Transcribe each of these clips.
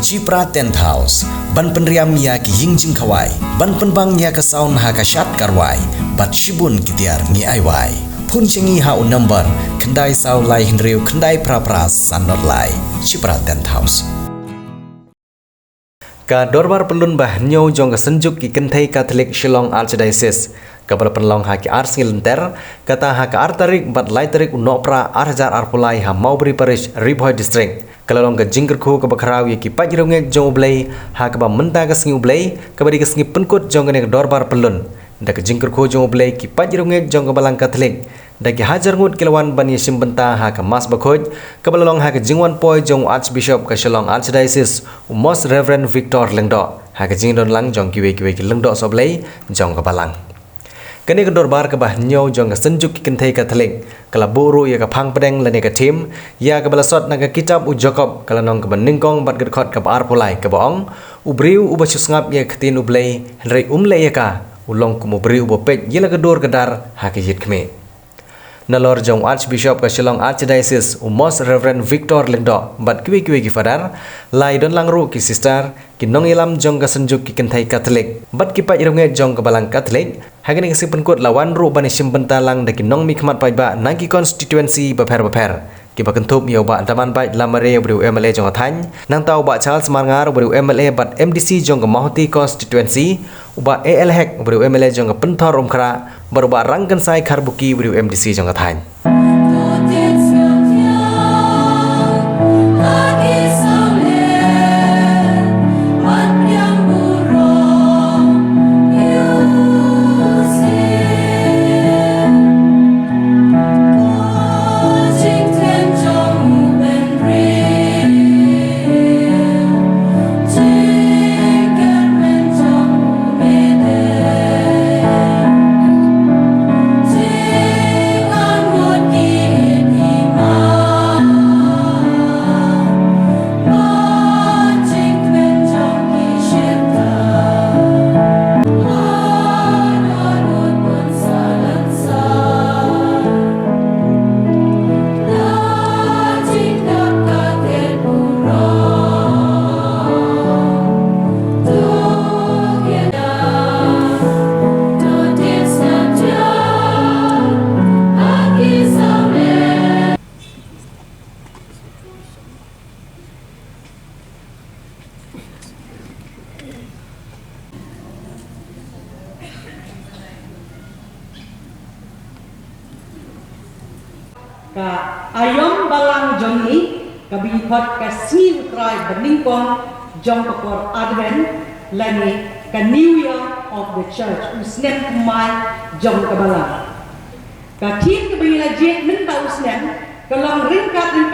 Cipra Tent House, ban penriam ya ki yingjing kawai, ban penbang ya ka saun ha ka syat karwai, bat shibun kitiar ni aiwai. Pun cengi ha un number, kendai sau lai hinriu kendai pra-pra sanor lai. Cipra Tent House. Ka dorbar pelun bah nyau jong ka senjuk ki kentai Catholic Shillong Archdiocese. Kabar penlong ha ki ars ngilenter, kata ha ka artarik bat lai tarik unopra arjar arpulai ha Maubri Parish Riboy District. Kalau long ke jingker ku ke bakarau ye ki pajrongek jong ublei ha ke ba menta ke sengi ublei ke bari ke sengi penkut jong ke dorbar pelun da ke jingker ku jong ublei ki pajrongek jong ke balang Katolik da ki hajar ngut kilawan ban ye simbenta ha ke mas bakhoj ke balong ha ke jingwan poi jong Archbishop ke Shillong Archdiocese Most Reverend Victor Lengdo ha ke jingdon lang jong ki we ki lengdo soblei jong ke balang. Kini ke dorbar ke bah nyau jong ke senjuk ki kentai Katolik kala buru ya ke phang pedeng lani ke tim ya ke balasot na ke kitab u Jacob kala nong ke beningkong bat gedkhot ke bar pulai ke boong ubriu u bachus ngap ya ke tin ublei henry umle ya ka ulong ku ubriu u pej yela ke dor kedar ha ke yit khme nalor jong Archbishop ke Shillong Archdiocese Most Reverend Victor Lengdo bat kiwi ki fadar lai don langru ki sister ki nong ilam jong ke senjuk ki kentai Katolik bat ki paj ronge jong ke balang Katolik hagani ke sipenkut lawan ru bani simbenta lang daki nong mi khmat pai ba nangki constituency baper ki bakentup yo ba daman bai lamare bru MLA jong athany nang tau ba Charles Marngar bru MLA bat MDC jong ke Mahoti constituency uba AL hek bru MLA jong ke Penthor umkra baru ba rangkan sai kharbuki bru MDC jong athany. Ka ayom balang jongi kabihot ka sni utrai beningkong jong pekor Advent lani ka New Year of the Church usnem kumai jong kabalang ka tim kabihila jet minta usnem kalong ringkat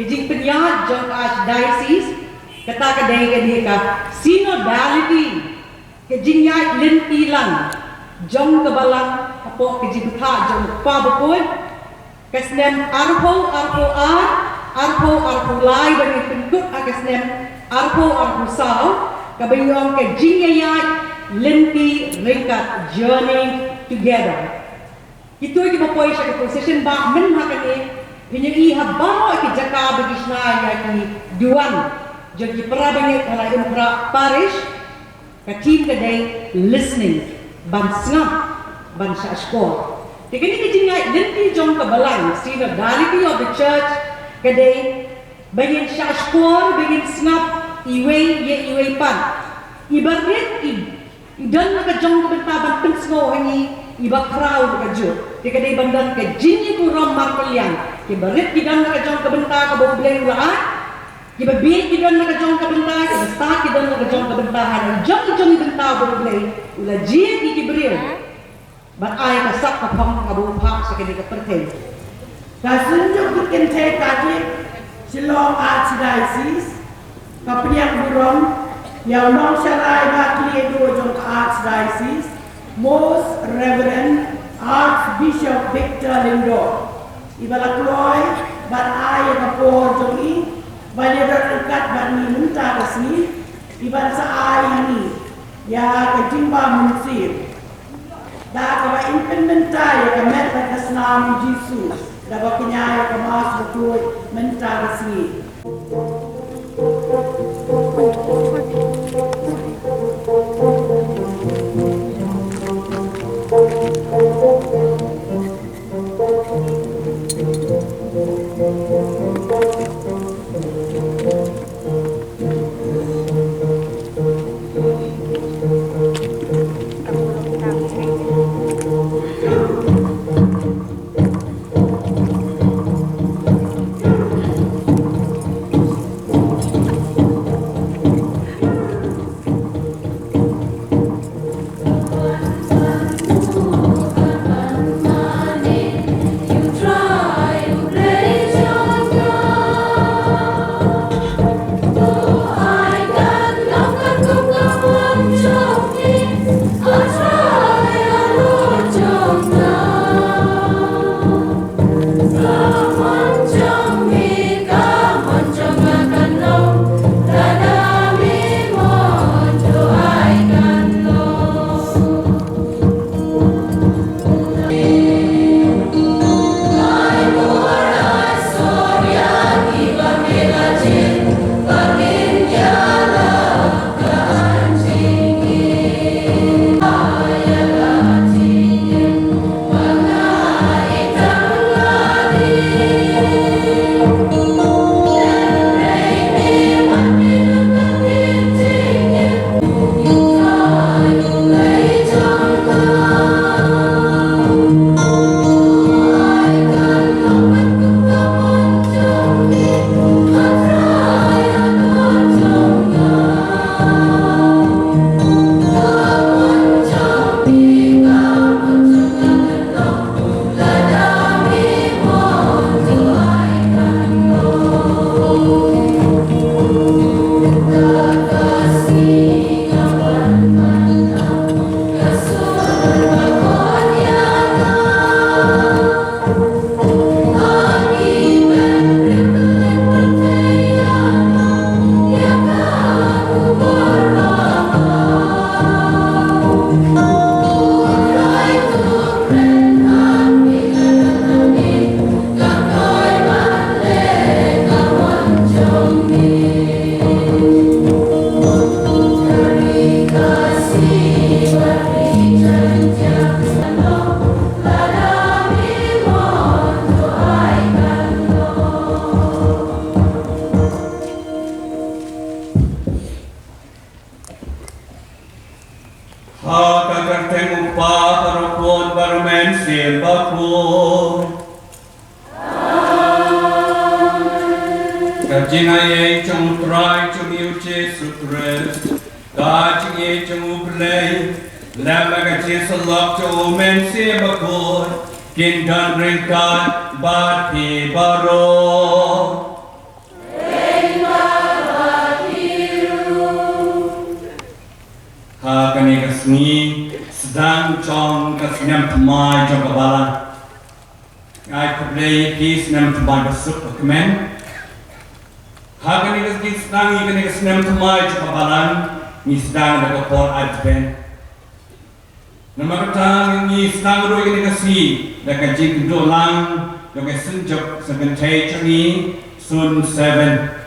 kijing penyat jong Archdiocese kata kadai kadai ka synodality kijing yai lintilang jong kabalang apo kijing betha jong pabakoy kasnem arpo lai bagi penkut kasnem arpo sao kabayong ke jingayat linti ringkat journey together itu ki bapoy siya ke position ba men hakani pinyai habaro ki jaka bagi snaya ki duan jadi perabangit halai umra parish ka team kadai listening ban snap ban sa score Tikini kijingai linti jong kabalang synodality of the church kadai bagin siya skor bagin snap iway pan ibarit idan naka jong kabentaban pensgo hani iba crowd ka jo tikadai bandan ka jinni ko ram markolian ibarit idan naka jong kabenta ka boblay ulaan iba bi idan naka jong kabenta iba start idan naka jong kabentahan jong benta boblay ula jin ikibril But I kasak kapang kabupa sa kini kaperten. Kasunjuk kentai Catholic Shillong Archdiocese kapriang burong yang nong syarai bakli do jong Archdiocese Most Reverend Archbishop Victor Lengdo ibala kloy bat ay kapor jong i bali dekat bat ni minta kasih ibal sa ay ni ya kejimba munsir da ka implementa ya ka met ka snam Jesus da ba kinya ya ka mas betul minta kasih Kajingaye trong trai trong yêu Jesus Christ, Kajingaye trong uplay, Lamaga Jesus love to men se bakor, Kindan ringkat bati baro. Kani kasni sedang trong kasnyam temai trong kabalan. Ay kuplay kis nam temai besuk kemen. Kani kasni sedang ikani kasnyam temai trong kabalan. Ni sedang berkapor adven. Nama kata ni sedang ro ikani kasi dekat jing dolang dekat senjok sebentai cani sun 7.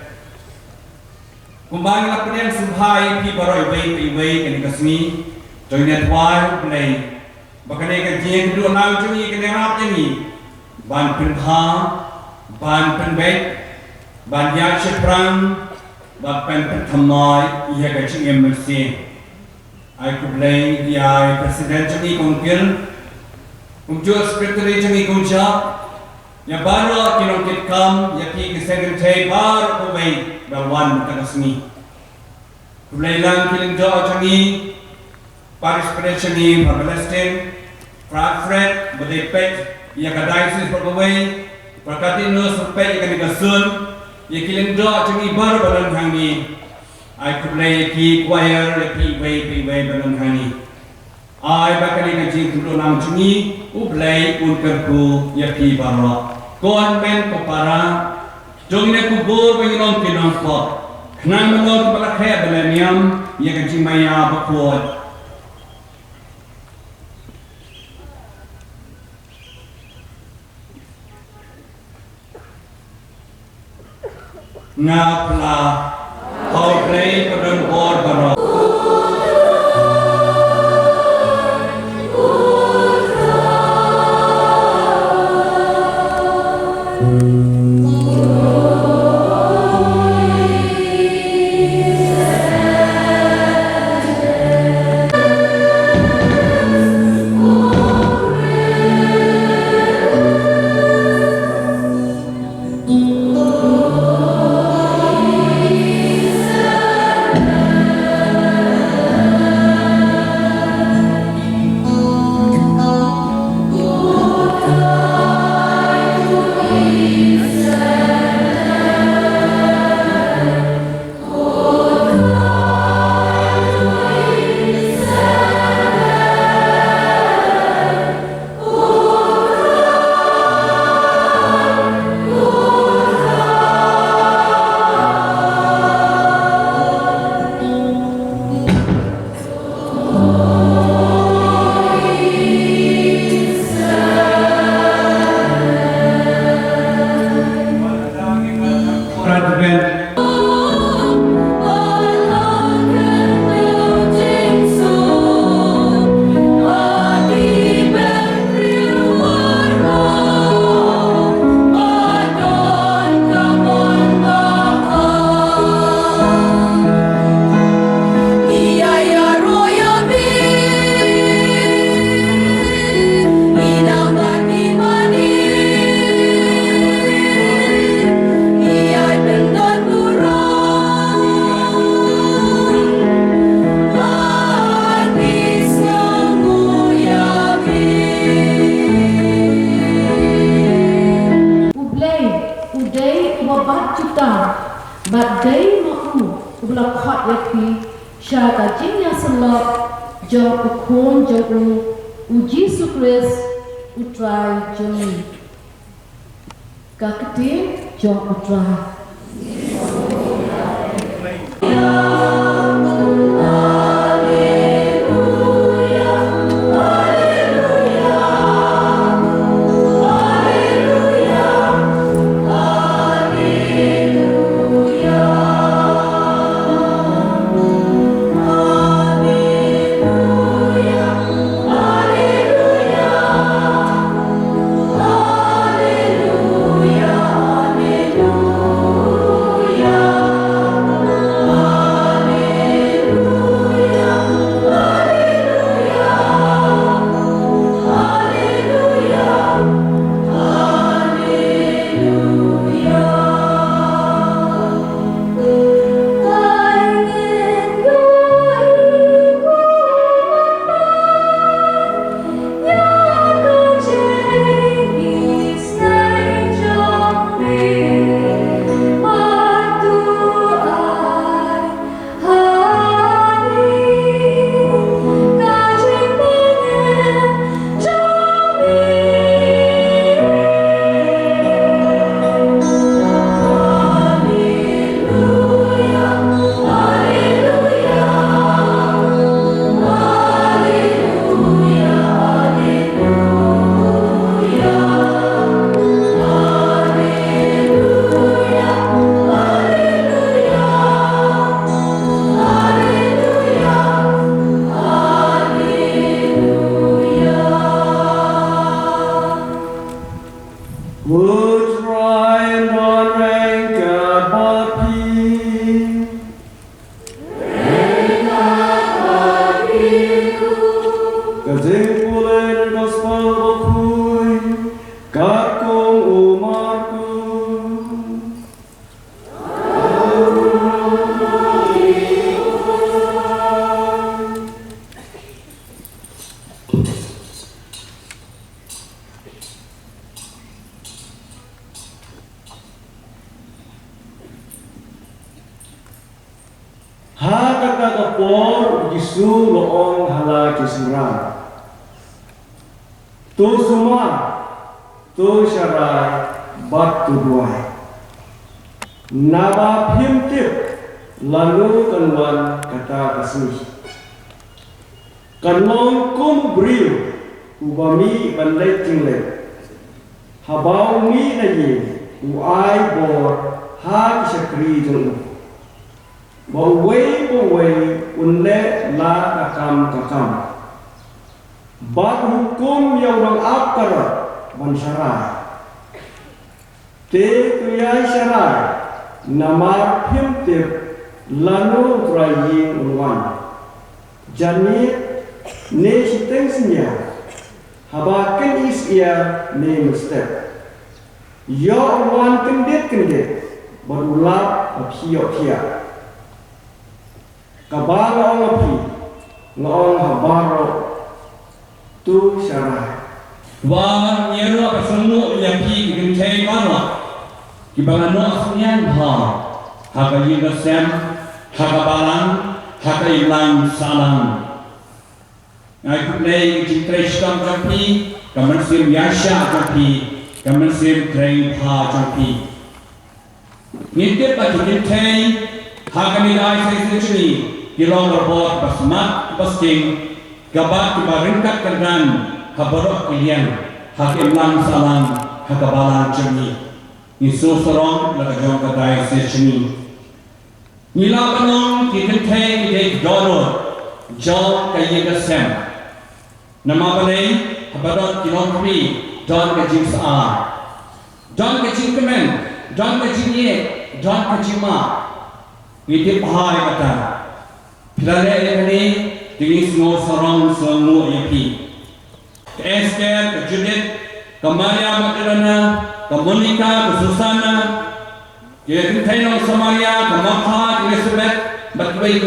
Kumbang lapar yang subhai pi baroi wei kan kasmi joinet wai play bakane ka jeng du nau chungi kan rap ni ban pen ha ban pen bet ban ya cheprang ban pen thamai ia ka ching emersi ai ku play ya president chungi kongkil kumjo secretary chungi kunja ya baru kinong kitkam ya ki secretary bar ko wei Balwan Mutanasmi. Kulailan kiling do changi participation ni Palestine, Fred, Badepet, ya kadaisis perkawai, perkatin no sampai ya kanigasun, ya kiling do changi bar balan hangi. Ai kulai ki choir ya pi wei balan hangi. Ai bakali ngaji kulo nang changi ublai unkerku ya pi barwa. Kon men ko para Jongine kubur penginom pinong ko. Kenang mengot balakhe beleniam ya kaji maya bakot. Ngapla Hau play padang or baro. But day mau ublak hot yapi syaka jinya selok jong ukon jong uji sukres utrai jong kakti jong utrai. Tu semua, tu syarai, bat tu duai. Naba pimtip, lalu kanwan kata kasih. Kanong kum bril, ubami bandai tinglet. Habau mi nayi, uai bor, ha syakri jenguk. Bawai unle la kakam. Bat hukum yang orang akar bansarai. Te kuyai sarai nama pimtip lanu trayi unwan. Jani ne sitengsinya habakan isya ne mustep. Ya unwan kendet berulap apiyok. Kabara olapi ngong habaro tu sarai. Wa nyeru apa semua yang pi gentai mana? Kibangan no asnian ha. Haka yinga sem, haka balang, haka ilang salang. Ngai kulei cintai stam jampi, kaman sim yasha jampi, kaman sim train ha jampi. Nitip bagi gentai, haka ni dai sai sini. Kilong berbot basmat basking gabat dibaringkat keran haborok kalian hakim lang salam hakabalan cemi Yesus serong laga jong kadai sini nila kanong kitenteng ide donor jong kaye kasem nama balai haborok kilong kami don kajing sa don kajing kemen don kajing ye don kajing ma ide bahai kata Pilale ini dengan semua sarang semua yapi. Esther, Judith, Maria Magdalena, Monica, Susana, Taylor Samaria, Martha, Elizabeth, Batway,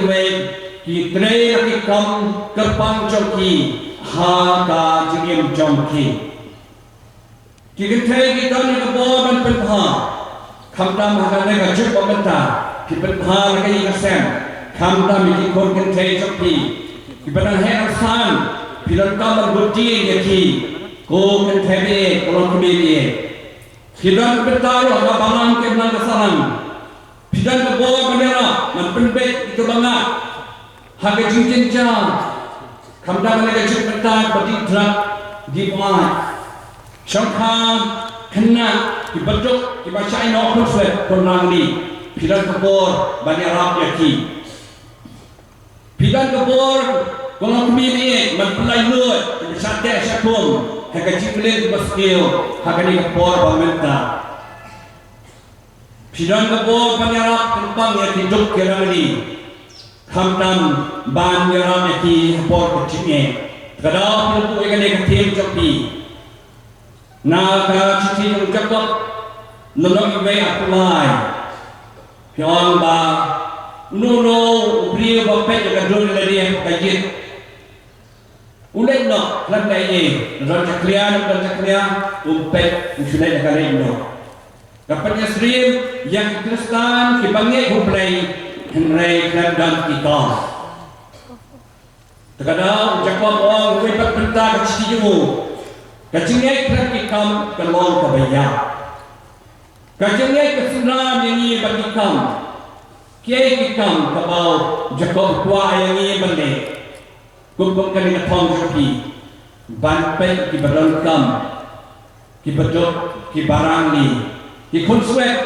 Kitrey, Kikam, Kerpang Joki, Haka, Jim Jonki. Kitrey, Kitan, Kabor, and Penha, Kamtam, Haka, Jupamata, Kipetha, Kasem. Kamta miki kon kentai jopi kibadan hai asan pilan kamar buti yaki ko kentai be kolon kemiri kidan betaro aga balang ke nan kasaran pidan ke bawa bendera man penbet itu banga haga jinjin jam kamta balik ke petak bati drak di mat syangka kena dibeduk dibacai no konsep konangli pidan ke bor bendera yaki Pidan kebor, kalau kemiri, menpelai lut, sate syakum, haka ciplit baskil, haka ni kebor bamenta. Pidan kebor penyarap tempang yang hidup kira ni, kamtam ban yaram yang kebor kecilnya. Kadang pelupuk yang ni ketim jopi, naga cici yang cakap, nolong ibai apply, pion ba. Nuno brio bapet dengan dulu dari yang kajian. Ulai no, kerana ini raja klian, umpet usulai negara ini. Kapalnya Sri yang Kristen kibangi umpelai Henry dan kita. Terkadang Jacob orang lebat perintah kecil kecilnya kerana kita kelong kebayang. Kecilnya kesenangan yang ini bagi kamu. Kiai kikam kabau Jacob tua yang ini bende kumpul kali ketong joki banpai ki berlengkam ki bedok ki barang ni ki konswet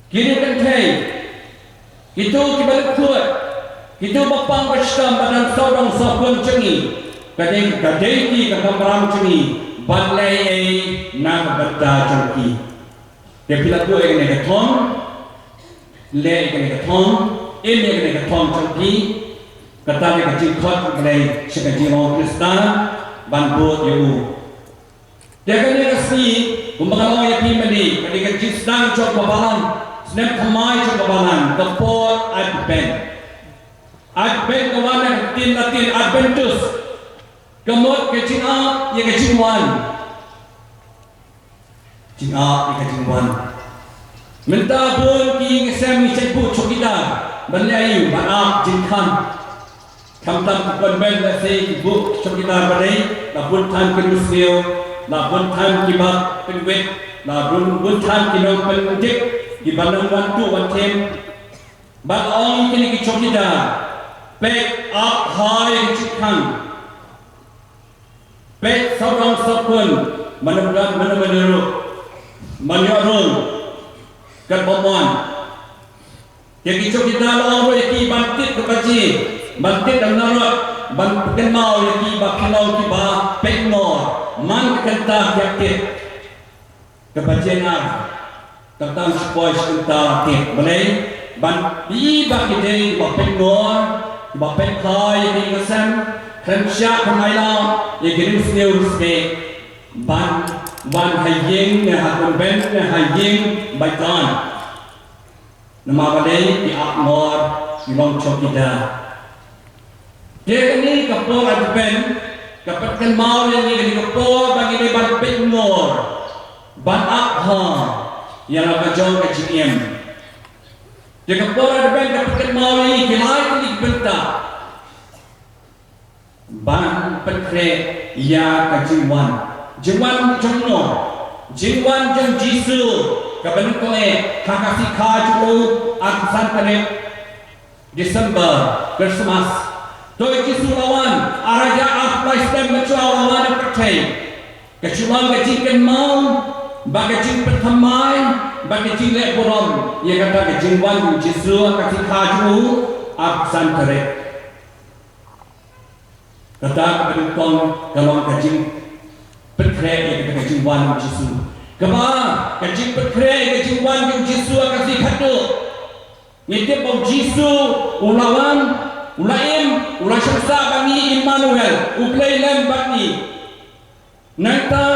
kini kentai itu ki balik kuat itu bapang bersam badan saudang sabun cengi kadai ki kakam cengi balai nak berda cengi dia bila kuat yang ni ketong le kene kathong ele kene kathong champi kata ne kacing khot kene sekati ro Kristen ban bot yu de kene kasi umbang ya pi mani kene kacing stang chok babalan snem thamai chok babalan the fourth advent kawana tin latin adventus kamot kacing a ye kacing wan jing a ye kacing wan minta pun ki ngesem ngisek bu chokida berlayu barak jinkan kamtam kon ben la sei bu chokida balai la bun tan ki musliu la bun tan ki ba penwet la bun tan ki nong pendik ki banang wan tu wan tem ba ong ki ki chokida back up high jinkan back saurang sapun mana menurut Manyarum Kat Bamuan Jadi kita lawan yang bantit kepaji, bantit dan narot, bantit mau yang bakilau kiba penor, man kenta yakit kepaji nar, tentang supaya kita kit, boleh ban iba kita bapenor, bapenkai yang kesem, kerja kemailah yang kirim sendiri ban hayeng hakun ben hayeng baikan. Nama balai di akmor di long chokida. Dia ini kapor adben, kapatkan mau yang ini kapor bagi dia ban penor, ban akha yang akan jauh ke JM. Dia kapor adben kapatkan mau ini kilai ini bentar. Ban petre ya kajiwan, jiwan jengno, jiwan jeng jisu. Kapan kau kakasi kaju akusan kene Desember Christmas. Doi Jisu lawan araja aflai stem macam lawan percay. Kecuali kejikan mau, bagi pertamai, bagi lek borom. Ia kata kejingwan Jisu kakasi kaju akusan kene. Kata kepada kau kalau kejing percay ia kata kejingwan Jisu. Kemana? Kecil perkara, kecil wan, kecil Yesus akan dikatu. Itu bau Yesus, ulawan, ulaim, ulah syaksa bani Immanuel, uplay lem bani. Nanti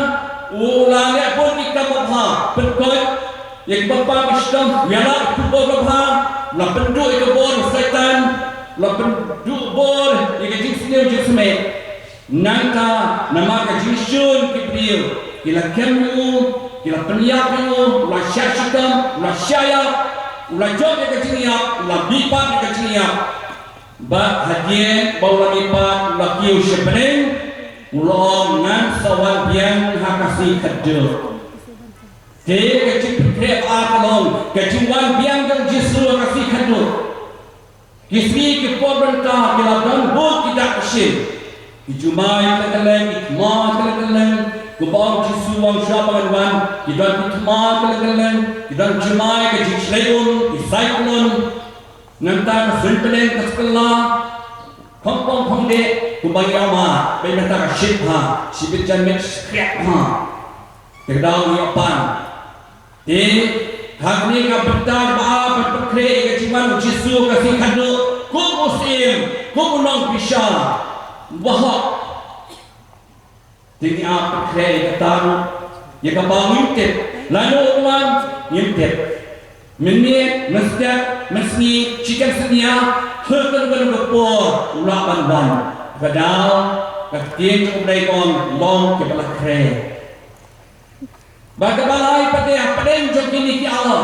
ulangnya pun kita berha, berkoi, yang bapa Islam, ialah itu berha, lah penduk itu bor setan, lah penduk bor, yang kecil sendiri jesme. Nanti nama kecil Yesus kipril, kila kemu. Kila peniapu, ulah syakshikam, ulah syayak, ulah jom yang keciliap, ulah bipat yang keciliap. Ba hadiah, baulah bipat, ulah kiu syepering, ulah ngan sawan biang hakasi kedel. Dia kecil perkrep akalong, kecilan biang yang Yesus hakasi kedel. Kismi kepor bentah, kila bambut tidak kesin. Kijumai kedeleng, ikmah kedeleng, Kubang Yesus wang syaban wan, kita ditma keleng, kita jemai ke jisleun, disaiklun, nanti sempeleng kesekolah, kampung pengde, kubang yama, benda shipha, sibijan met skripha, kedau yapan. Di hari ini kapitan baap berpikir kejiman Yesus kasih kado, kubusim, kubunong bisa, bahak. Tinggi apa kerja katamu, ya kapal ngintip, lalu orang ngintip, menit, mesjid, mesni, cikan senia, herkan berpor, ulapan ban, kadal, katian cukup daikon, long kepala kerja. Bagaimana pada padeng jok ini ki Allah,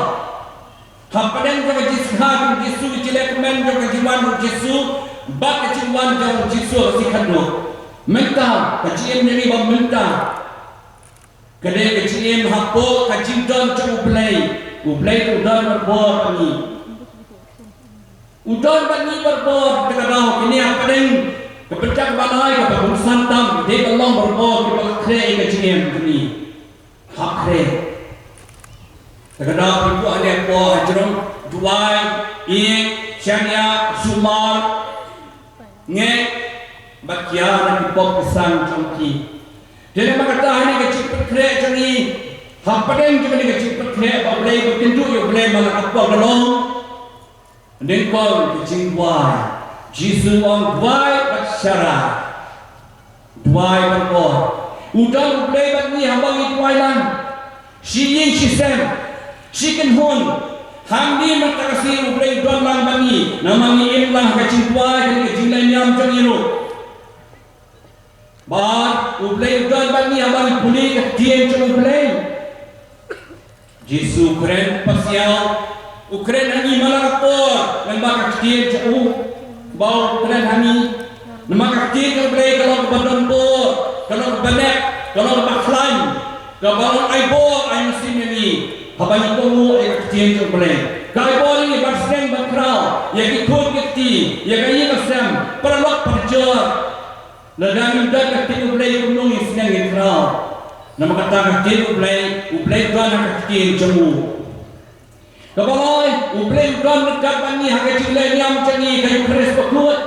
padeng jok jishat, jisu cilek men jok jiwan jisu, bak jiwan jok jisu si kado. Mentah, kecil ni bang mentah. Kedai kecil hapo, kecil don cak ublay tu don berbor ni. Udon bani berbor dekat dah. Ini apa deng? Kepencak balai kepada santam. Dia kalau berbor kepada kre kecil ni. Hak kre. Dekat dah itu ada apa? Ajarong duai, syania, sumal, ngek. Bakian di pop pisang congki. Jadi makata ini kecil perkara cari. Hampadeng juga ni kecil perkara. Boleh bertindu, boleh malah apa galong. Dan kau kecil buai. Jisu orang buai bersyara. Buai berkor. Udang boleh bagi hamba itu buailan. Si yin si sem, si kenhon. Hamdi matakasi boleh don lang bagi. Nama ni ilah kecil buai kecil lain yang cengiro. Bar, ublay udan bani abang puli ketian cuma ublay. Jisu keren pasial, ukren hani malah kapor, lembak ketian cuma bau keren hani, lembak ketian ublay kalau kebadan bor, kalau kebanek, kalau kebaklan, kalau aibor ay mesin ini, habang itu ketian cuma ublay. Kalau ini barseng bakral, yang ikut keti, yang kaya kesem, perlok perjor. Ladang udah ketik ublay gunung yang senang ikrar. Nama kata ketik ublay tuan ketik jemu. Kabalai, ubleng don dekat bani hakai cilai niam cengi kayu keris berkuat.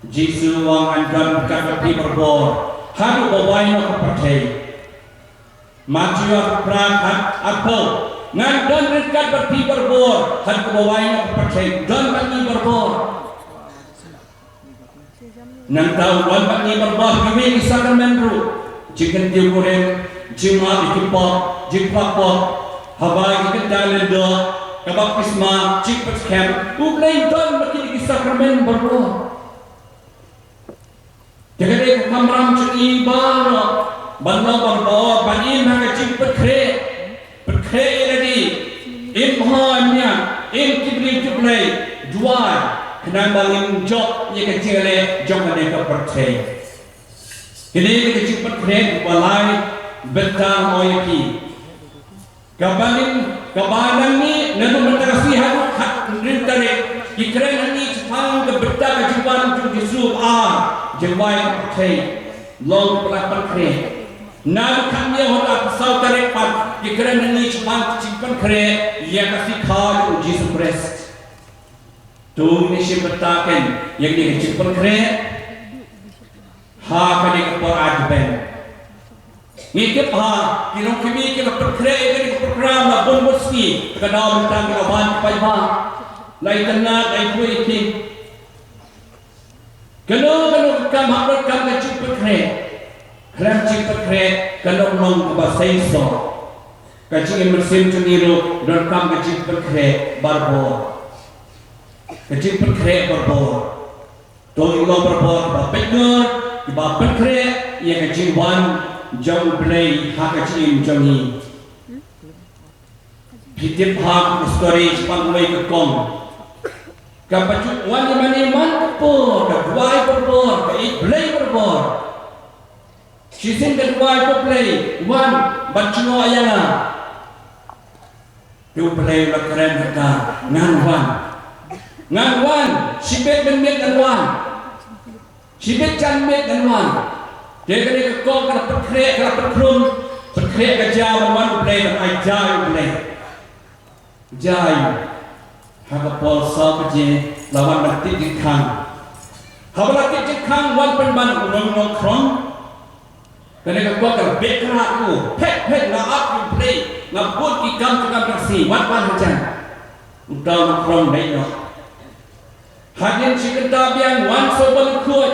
Jisu wang andan dekat bati berbor. Hadu bawai nak percaya. Maju perang apa? Ngan don dekat bati berbor. Hadu bawai nak percaya. Don bani berbor. Nang tahu don bani berbor. Kami sakramen ru. Jika dia goreng, jemaat ikipok, jipapok. Habai kita jalan doa, kabaptisma, cipet camp, ublay don bagi sakramen berdoa. Jadi kamram cuni baru, bandar berdoa, banin hanya cipet kre lagi, imhannya, kibli, jual, kena bangin jok, ye kecil le, jok mereka percaya. Jadi kita cipet kre, balai betah moyaki. Kabalan ni nado menterasi hak rintare ikren ni sepang ke beta ke jiwan tu Yesus jewai pakai long pelapan kre nado kami hoda pasal tarik pat ikren ni sepang jiwan kre ia kasih khal Yesus Kristus tu ni sebetakan yang dia jiwan kre ha kali ke por adben Ngikip kirong kimi kira perkere ini program lah bon meski kadang tentang kawan payah lai tenat lai pui king kalau kam hakrat kam ke cip perkere kram cip perkere kalau nong ke basaiso kacing mesin ceniru dan kam ke cip perkere barbor ke cip perkere barbor tolong barbor bapenger ke perkere yang kacing wan jauh belai hak kecil jangi. Pitip hak story sepangway kekom. Kapacut wan mani man kepor, kedua kepor, kait belai kepor. Sisin kedua kepor, wan bacuno ayana. Tu belai lekeren haka ngan wan, sibet benmet dan wan, sibet canmet dan wan. Dia kena kau kena perkere, kena perkrum, perkere kerja berwan boleh, dan jai boleh, jai. Hak polsa kerja lawan nanti jengkang. Hak nanti jengkang wan penban ulung krong. Kena kau kena bekrak tu, pet nak boleh, ngabut ikam bersih, wan macam. Utang krong dayno. Hakin cikenta biang wan sopan kuat,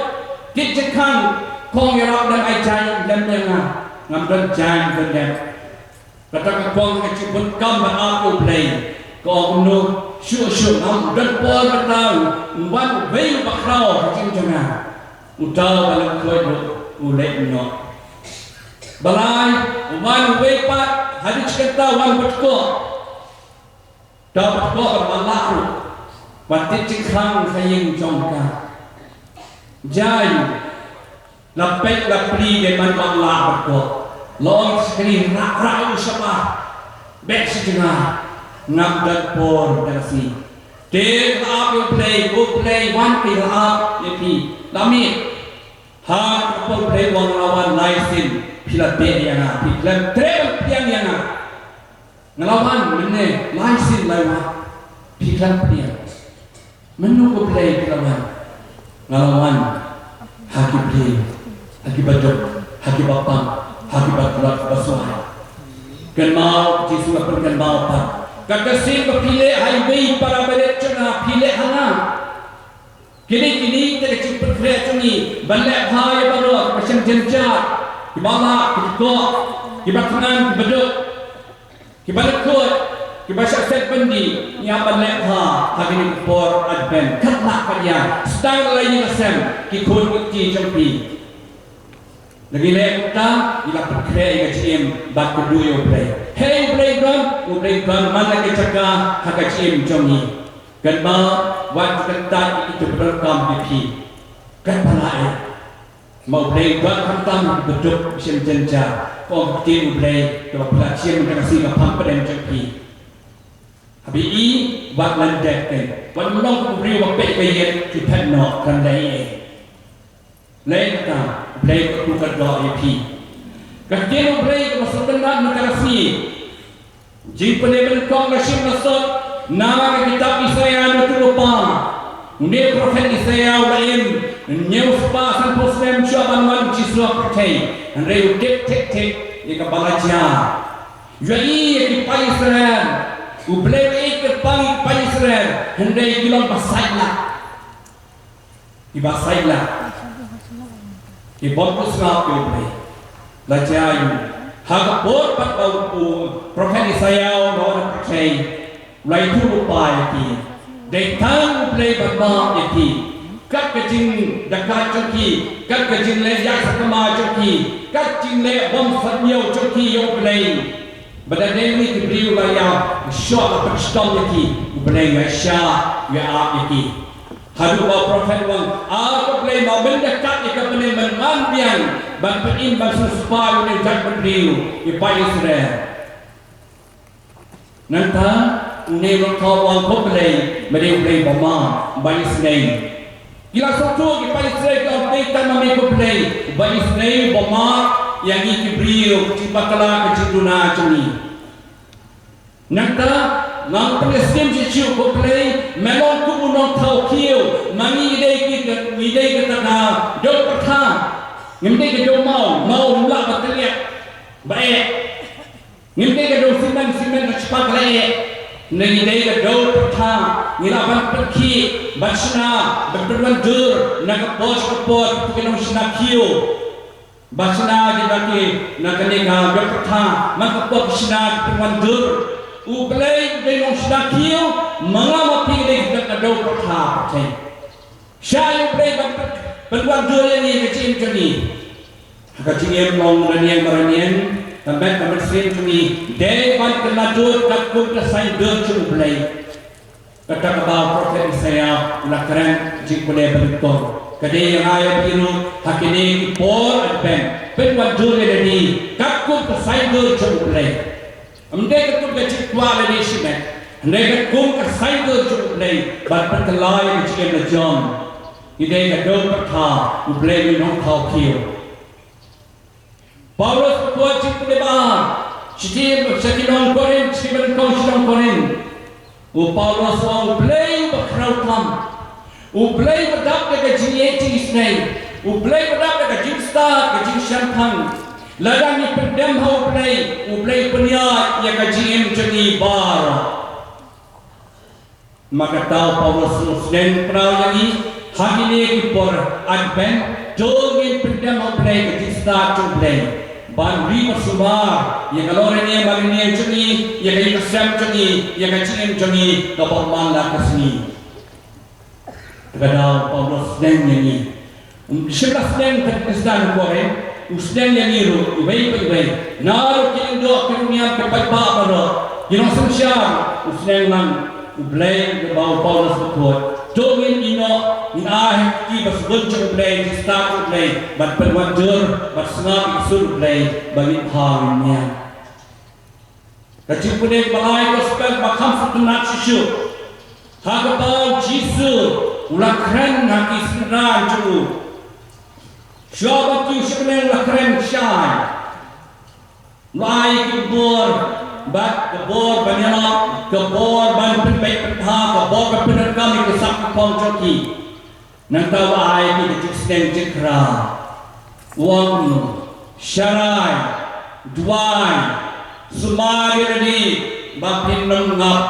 kit jengkang. Kong yang dan ajaran dan dengar ngambil jalan benda. Kata kong keciput kam berapu play. Kong nu syuk ngambil pol bertahu. Wan wei bakrau kecil jangan. Utau balik kuat ulek no. Balai wan wei pat hadis kata wan berko. Dah berko bermalaku. Watit cikang saying jongka. Jai. Lapet lapri dengan bangla berko, long sekali rak siapa, bek setengah, ngabdat por tersi. Dia up play, one kill up, yepi, lami, hard por play wang lawan laisin, pilat yang pilat travel yang ngelawan mana laisin lawan, pilat menunggu play ngelawan, haki play. Haki bajok, haki bapang, haki batulat basuhan. Kan mau, Yesus akan kan mau pak. Kata sin berpilih highway para balik cina pilih hana. Kini kita kecil perkara cuni balik hai baru macam jenjat. Kibala, kikok, kibatangan, kibaduk, kibalik kuat, kibasyak set pendi. Yang balik hari ini por advent. Katlak kalian. Style lagi kesem. Kikun kecil jampi. Lagi kita ila perkara yang kecil bak kedua yang play. Hey play mana kita hak kecil jomi. Kerana waktu kita itu berkam pipi. Kerana mau play hantam beduk sim jenja. Kau kecil play kalau pelacir kasih kapam pada jomi. Habis ini waktu lanjut kan. Waktu menang beri waktu kaya kita nak kandai. Lain kata. Play bukan doa EP. Kerja play maksudnya nak kasih Jing penebel kong nasim nasot nama kitab Isaiah lupa. Unde profet Isaiah ulaim news pa san posnem syaban wan jiswa pertai. Andre utek tek tek ika balaja. Yai ki pa Israel. Ublem ik pa Israel. Andre kilong pasailah. Ibasailah. Ibontus ngap ublem. Lajayu. Hagapot pat bau profet Isaiah lawan percaya lai tu lupa yaki datang play bapa yaki kat kecing dekat joki kat kecing le yak sakama joki kat kecing le bom satnyau joki yang play pada demi diberi ulaya syok apa stom yaki play masya ya yaki hadu bau profet wang aku play mau mendekat yaka play mengambian ban penim ban suspa ni jak berdiri ipa Israel nanta ni lokau wang play mede play bama ban Israel gila sotu ipa Israel ka update mame ko play ban Israel bama yang iki brio cipakala kecinduna cuni nanta nang Palestin ciu ko play melon ku unong thau kiu mangi idei ki ta do patha ngimde ke do mau mula batliak bae ngimde ke do simen cepat le ngi dei ke do patha ngila ban perki basna bertuan dur nak kapot kenong sna kiu basna dibaki nak ni ga do patha mak kapot sna bertuan dur ublei kenong sna kiu mangama pilih nak do patha pathe syai ublei berbuat dua ini kecil kini, kecil yang long dan yang beranian, tempat kebersihan kini, dewan kelajur takut kesain dua cukup belai. Kata kebal profet Isaiah ulah keren jika boleh berikut. Kedai yang ayat biru hakini por advent, berbuat dua ini takut kesain dua cukup belai. Amdek takut kecil tua ini simet, amdek takut kesain dua cukup belai. Berpat kelai kecil lejam. Idei ka do patha ublei no thau kiu Paulus ko chip de ba chitim sakinon korin siben ko sidon korin u Paulus wa ublei ba krautam ublei ba dap de jieti isnei ublei ba dap de jimsta ke jim shampang ladang ni pendem ha ublei penia ya ka jim jeni bar maka tahu Paulus den prau yang hakini ki por advent jogin pendam play ke start to play ban ri masumar yang kalore ni magni chuni yang ka sam chuni yang ka chim chuni ka porman la kasni kada Paulus den ni shibras den ka stan kore usden yang iru ibai naru ki do kiruniam ka pagba baro yino samshar usden lang play ke bau Paulus ko Dongin ino inah ki bas bunchung play di start play bat perwadur bat snap isul play bagi hangnya kacip punek balai gospel bakam futunat shishu hagabau jisu ulakren haki senar ju syabat ki shiklen ulakren syai lai ki bor bat kebor banyana kebor ban penbaik pentha kebor berpenan kami kesak kong joki nang tahu ai ki dicisten jekra wang syarai duai sumari redi bapin ngap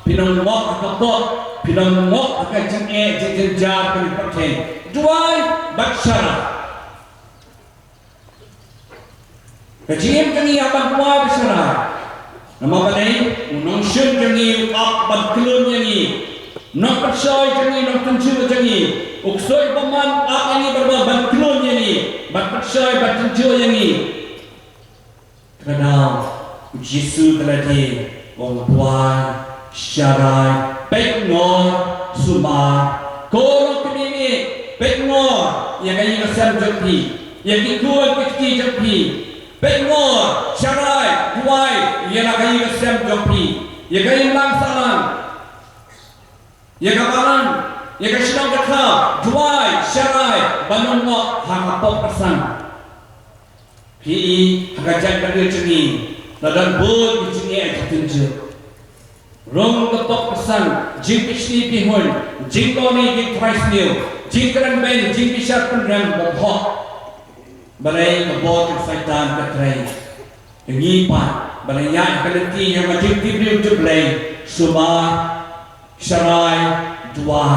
pinong ngok kebor pinong ngok akan jenge jejar kini pakai duai bat syarai kecil kini akan kuat syarai nama balai unong syun jangi up bad kelun jangi nok persoy jangi nok tencu jangi uksoy paman up jangi berba bad kelun jangi bad persoy bad tencu jangi kenal Yesus telah di wong tuan syarai pek ngor sumar kolok kemini pek ngor yang kayu kesam joki yang kikuan kecil joki Pengor, syarai, kuai, ia nak kayu kesem jopi, ia kayu langsaran, ia kaparan, ia kesidang kata, kuai, syarai, banun ngok, hangapok pesan. Hi, hagajan dari ceni, dan bol jingnya tunjuk rong ketok pesan jing pisni pihon jing loni jing Christ new jing keren ben jing bisa program bohok balai kebot syaitan ketrai ngipan balai yang kelenti yang majing tibriu jublai subah syarai dua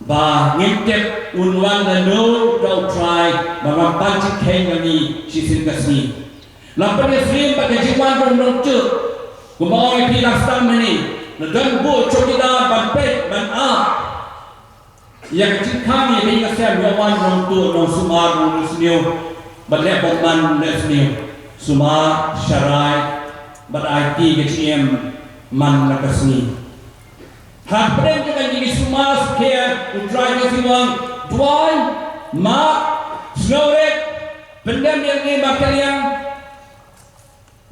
ba ngintep unwan dan no dau try ba pancik keng ni sisin kasni lapan Islam pakai jiwan rong tu kumau ipi lastam ni dan bu cokida ban pet ban a yang kecil kami ni kasih yawan rong tu rong sumar rong sniu ban le boman le sniu sumar syarai ban IT kecil man la kasni hak prem dengan jadi sumar sekian utrai ke siwang duai mak snowret pendam yang ni bakal yang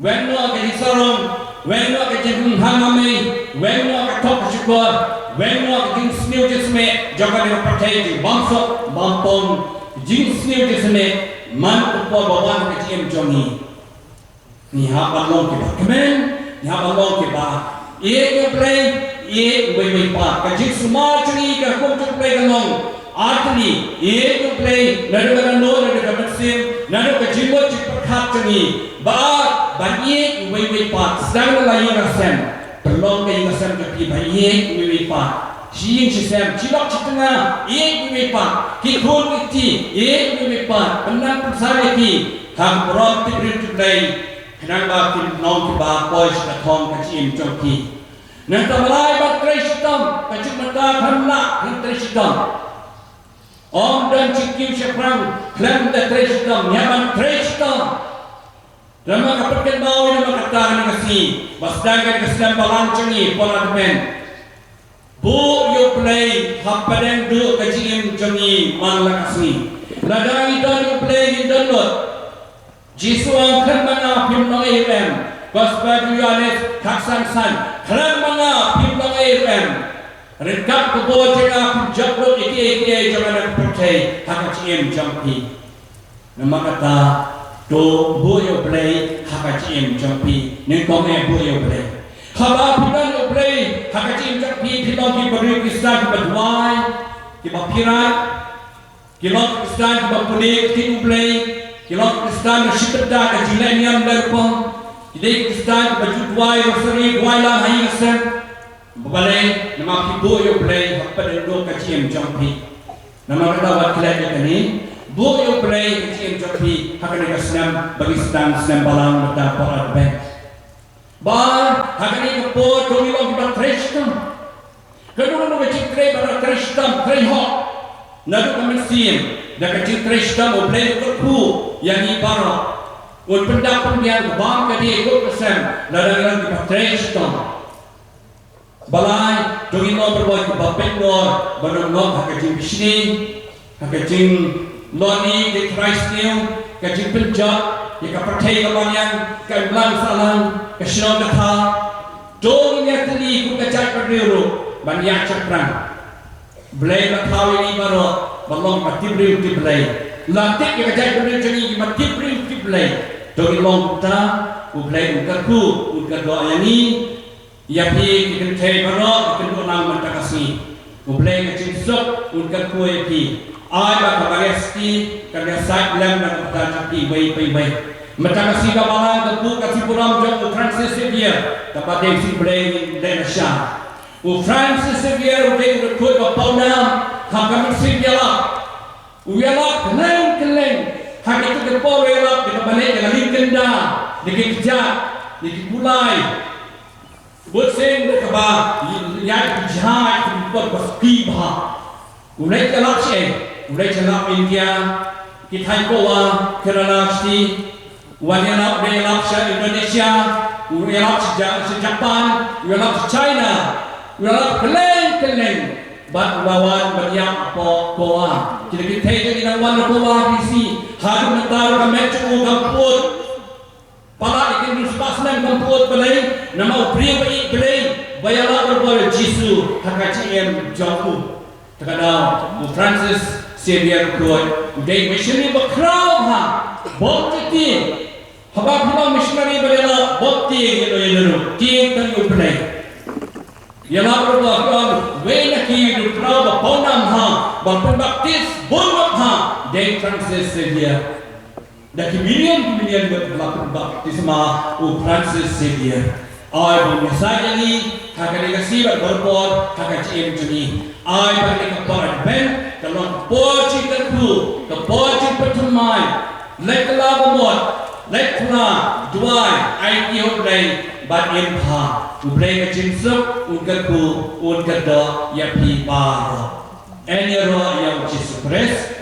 when no ke hisarong when no ke jeng hangame when no ke top syukur when no ke jing sniu jesme jaga ni partai di bangsok bampong jing sniu jesme man upo bawan ke jiem jongi ni ha balong ke ba kemen ni ha balong ke ba ye play ye we pa ke jing suma chuni ke kom chuk play kalong atni ye play nadu kana no nadu kana sim nadu ke jimot chik pakhat chuni ba banyak we pa sedang lagi ngasem belum ke ngasem ke pi banyak we pa siing sistem cilok citengah ye we pa ki khun ti ye we pa penang persai ki ham prom ti brin tu dai kenang ba kin nong ki ba poi sa thong ka chim chong ki nan ta lai ba tre sitam ka chim mata thamna hin tre sitam om dan cikiu seprang klam da tre sitam nyaman tre sitam Lama kapatkan bau nama kata ni kasi, basdangan kesedang balancang ni parlimen. Bu yo play hampadan du kajim jangi manla kasi. Ladai dan yo play ni danot. Jisuang kan mana pimnong FM, basbadu yanes kaksan san. Kan mana pimnong FM. Rekap kebo jega jabrot iki jangan percaya hakajim jampi. Nama kata do boyo play hakachim jampi ning kome boyo play khaba pidan yo play hakachim jampi pilong ki bari kristan badwai ki bapirat ki lok kristan ki bapunik ki play ki lok kristan shipda ka jileniam derpong ki dei kristan ki bajudwai rosari waila hai asem babale nama ki boyo play hapada do kachim jampi nama kada wat klai ni bu yo play kecil joki hakani kasnam bagi senam balang mata para bank bar hakani kepo domi long kita trestam kedua no kecil tre para trestam tre ho nadu kamensin da kecil trestam o play kepu yang ibaro un pendapat yang bang kadi ikut kesem ladang kita trestam balai domi no berbuat ke bapeng nor banong no hakajin bisni hakajin Loni di Christ new kajing penjat di kapertai kamanyan kamlan salang kasino kata dong yang tadi ku kacai perdiru banyak cakran belai katawi ni baru balong matibri ti belai lantik yang kacai perdiru jadi matibri ti belai dong long ta ku belai ukarku ukar doa yang ni ya pi kita cai baru kita nang mentakasi ku belai kacing sok ukar ku ya pi ai ba kabaresti kada sat lam na kata ti bai macam si babalan ke bu kasi puram jong Francis Xavier dapat dem si blay le sha u Francis Xavier de recruit ba paunam kam si biala u yala keleng hak itu ke pol yala kita balik dengan linkenda dikit kerja dikit mulai buat sing ke ba ya jihad buat pasti ba ulai kelak sih mulai celak India, kita Goa, Kerala, wanita belak Indonesia, belak Jepang, belak China, belak keleng, bat lawan banyak Goa. Jadi kita jadi lawan Goa di sini, hari mentar kami cukup kamput, pala ikan nusbasnan kamput belai, nama priwai belai, bayarlah berbuat Jisu, hakaciem jauh. Terkadang Francis Xavier Croy, they missionary but crowd ha, bom titi, Habang missionary bagaimana bukti gitu ya dulu, kita nyuplai. Yang apa tuan? Wena kidu praba ponam ha, bapembaptis bonwap ha, dan Francis Xavier. Dan kemudian bapembaptis ma Francis Xavier. Ay bumisaya ni kakak dikasih berbuat kakak ciem cuni. Ay bagi kepada ben kalau poci terku, kepoci pertemuan, leklah membuat, leklah duai, ay diublay bat impa, ublay kecinsuk, ungaku, ungada ya piparo. Enyero yang Yesus Kristus.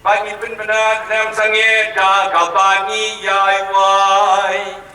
Bagi benar dalam sangit dah kau bagi yai wai.